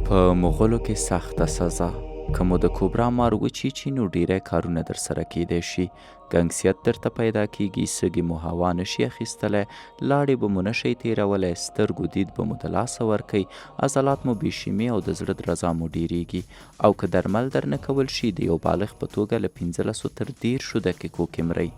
په مغولو کې سخته سزا. که مو د کوبرا مار وچیچي نو ډیری کارونه در سره کیدی شي. ګنګسیت درته پیدا کیږي، سږي مو هوا نشي اخیستلی، لاړې به مو نشئ تیرولی، سترګو دید به مو د لاسه ورکوي، عضلات مو بېشیمې او د زړه درزا مو ډیریږي. او که درمل درنه کول شي د یو بالغ په توګه له 15 تر 13 دقیقو کې مرئ.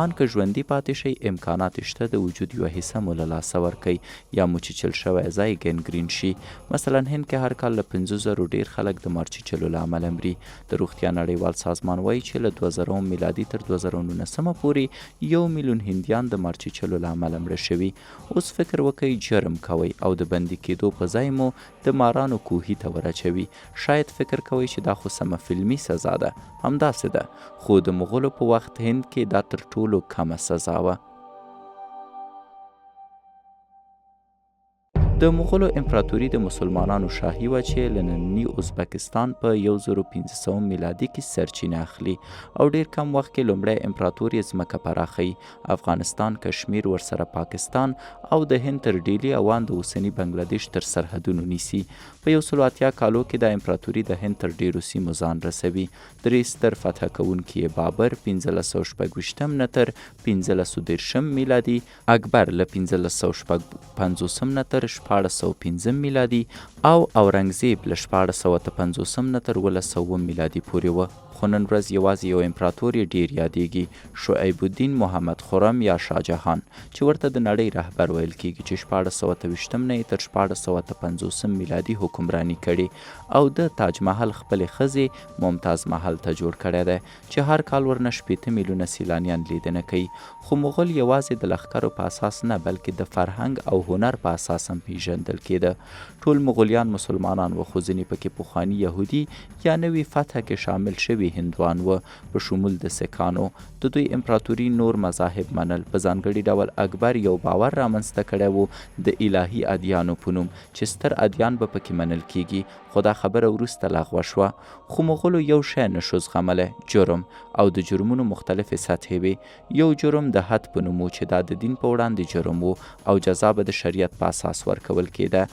ان که ژوندي پاتې شئ امکانات شته د وجود یوه حصه مو له لاسه ورکوي یا مو چیچل شوی ځای ګنګرین شي. مثلا هند کې هر کال له 50,000 ډیر خلک د مار چیچلو له امله مري. د روغتیا نړیوال سازمان وایي چې له 2000 میلادي تر 2019 پورې 1 میلیون هندیان د مار چیچلو له امله مړه شوي. اوس فکر وکئ جرم کوئ او د بندي کېدو په ځای مو د مارانو کوهي ته ورچوي. شاید فکر کوئ چې دا خو سمه فلمي سزا ده. همداسې ده، خو د مغولو په وخت هند کې دا تر ټولو کمه سزا وه. د مغولو امپراتوري د مسلمانانو شاهي وه چې له ننني ازبکستان په 1500 میلادي کې سرچینه اخلي او ډیر کم وخت کې لومړی امپراتور یې ځمکه پراخوي. افغانستان، کشمیر، ورسره پاکستان او د هند تر ډیلي اوان د اوسني بنګلادیش تر سرحدونو نیسي. په 180 کالو کې د امپراتوري د هند تر ډیرو سیمو ځان رسوي. درې ستر فتح کوونکي یې بابر 1526 نه تر 1530 میلادي، اکبر له 1550 نه تر 1405 میلادي او اورنګزیب له 1450 نه تر 1200 میلادي پورې وه. خو نن ورځ یوازې یو امپراتور یې ډیر یادیږي، شعیب الدین محمد خرم یا شاهجهان، چې ورته د نړۍ رهبر ویل کیږي، چې 1423 نه تر 1450 میلادي حکمرانی کړي او د تاج محل خپلې ښځې ممتاز محل ته جوړ کړی دی چې هر کال ورنه 80 میلیونه سیلانیان لیدنه کوي. خو مغول یوازې د لښکرو په اساس نه بلکې د فرهنګ او هنر په اساس هم پیژندل کېده. ټول مغولیان مسلمانان و، خو ځینې پکې پخواني یهودي یا نوي فتح کې شامل شوي هندوان و، په شمول د سکانو. د دوی امپراتوري نور مذاهب منل. په ځانګړي ډول اکبر یو باور رامنځته کړی و د الهي ادیانو په نوم چې ستر ادیان به پکې منل کیږي، خو دا خبره وروسته لغوه شوه. خو مغولو یو شی نشو زغملی، جرم، او د جرمونو مختلفې سطحې وې. یو جرم د حد په نوم و چې دا د دین په وړاندې جرم و او جزا به د شریعت په اساس ورکول کېده،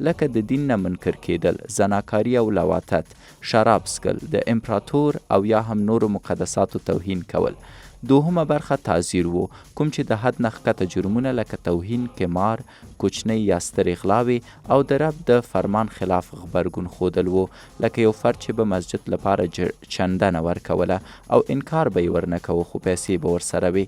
لکه د دین نه منکر کېدل، زناکاري او لواطت، شراب څښل، د امپراتور او یا هم نورو مقدساتو توهین کول. دوهمه برخه تعزیر و، کوم چې د حد نه ښکته جرمونه لکه توهین، قمار، کوچنۍ یا سترې غلاوې او د رب د فرمان خلاف غبرګون ښودل و، لکه یو فرد چې به مسجد لپاره چندنه ورکوله او انکار به یې ورنه کوه خو پیسې به ورسره وي.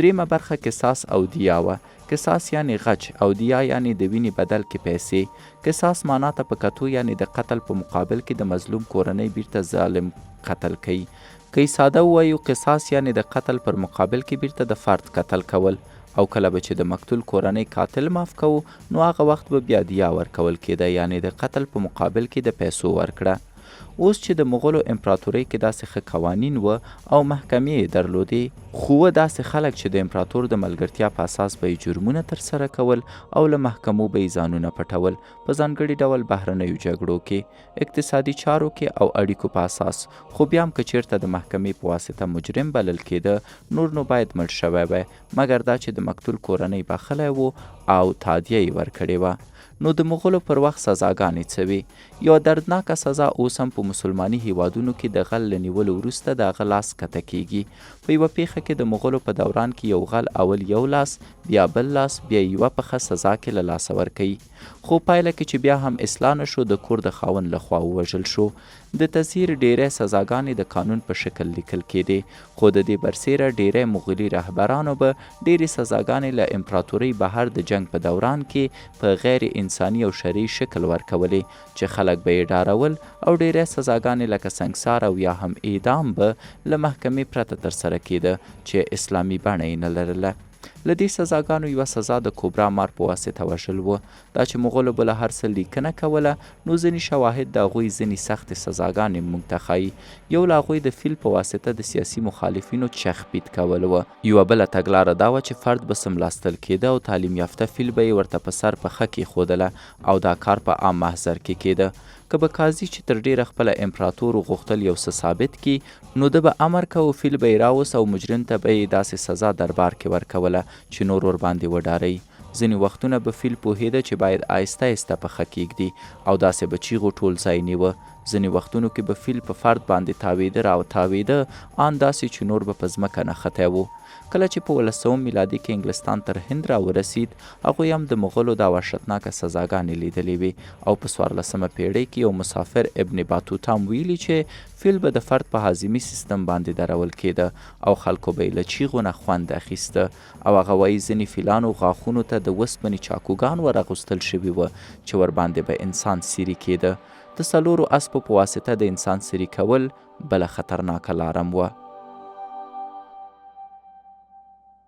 دریمه برخه قصاص او دیا وه. قصاص یعنی غچ او دیا یعنی د وینې بدل کې پیسې. قصاص معنا ته په کتو یعنی د قتل په مقابل کې د مظلوم کورنۍ بیرته ظالم قتل کوي. که ساده ووایو قصاص یعنی د قتل پر مقابل کې بیرته د فرد قتل کول، او کله به چې د مقتول کورنۍ قاتل معاف کوو نو هغه وخت به بیا دیا ورکول کېده، یعنی د قتل په مقابل کې د پیسو ورکړه. اوس چې د مغولو امپراتورۍ کې داسې ښه قوانین و او محکمې یې درلودې، خو و داسې خلک چې د امپراتور د ملګرتیا په اساس به یې جرمونه ترسره کول او له محکمو به یې ځانونه پټول، په ځانګړي ډول بهرنیو جګړو کې، اقتصادي چارو کې او اړیکو په اساس. خو بیا هم که چیرته د محکمې په واسطه مجرم بلل کېده نور نو باید مړ شوی وی، مګر دا چې د مقتول کورنۍ بخلی و او تادیه یې ورکړې وه. نو د مغولو پر وخت سزاګانې څه وې؟ یوه دردناکه سزا اوس هم په مسلماني هیوادونو کې د غل له نیولو وروسته د هغه لاس کته کیږي. په یوه پیښه کې د مغولو په دوران کې یو غل اول یو لاس، بیا بل لاس، بیا یوه پخه سزا کې له لاسه ورکوي. خو پایله کې چې بیا هم اصلاح نه شو، د کور د خاوند لخوا ووژل شو. د تزهیر ډیری سزاګانې د قانون په شکل لیکل کېدې، خو د دې برسیره ډیری مغولي رهبرانو به ډیرې سزاګانې له امپراتورۍ بهر د جنگ په دوران کې په غیر انساني او شرعي شکل ورکولې چې خلک به یې ډارول، او ډیری سزاګانې لکه سنګسار او یا هم اعدام به له محکمې پرته ترسره کېده چې اسلامي بڼه یې نه لرله. له دې سزاګانو یوه سزا د کوبرا مار په واسطه وژل و. دا چې مغولو به له هر څه لیکنه کوله نو ځینې شواهد د هغوی ځینې سختې سزاګانې موږ ته ښایي. یو له هغوی د فیل په واسطه د سیاسي مخالفینو چخپید کول و. یوه بله تګلاره دا وه چې فرد به څملاستل کېده او تعلیم یافته فیل به یې ورته په سر پښه کېښودله او دا کار په عام محضر کې کېده. که به قاضي چې تر ډیره خپله امپراتور غوښتل یو څه ثابت کړي نو ده به امر کوه فیل به یې راوست او مجرم ته به یې داسې سزا دربار کې ورکوله چې نور ورباندې وډاروي. ځینې وختونه به فیل پوهېده چې باید آهسته آهسته پښه کیږدي او داسې به چیغو ټول ځای نیوه. ځینې وختونو کې به فیل په فرد باندې تاویده راوتاویده، ان داسې چې نور به په ځمکه نښتی و. کله چې په 1800 میلادي کې انګلستان تر هند راورسید، هغوی هم د مغلو دا وحشتناکه سزاګانې لیدلې وې او په 14مه پیړۍ کې یو مسافر ابن باتوتا هم ویلي چې فیل به د فرد په هاضمي سیستم باندې درول کېده او خلکو به یې له چیغو نه خوند اخیسته. او هغه وایي ځینې فیلانو غاښونو ته د وسپنې چاقوګان ور اغوستل شوي وه چې ورباندې به انسان سیري کېده. د 4 اسپو په واسطه د انسان سیري کول بله خطرناکه لارم وه.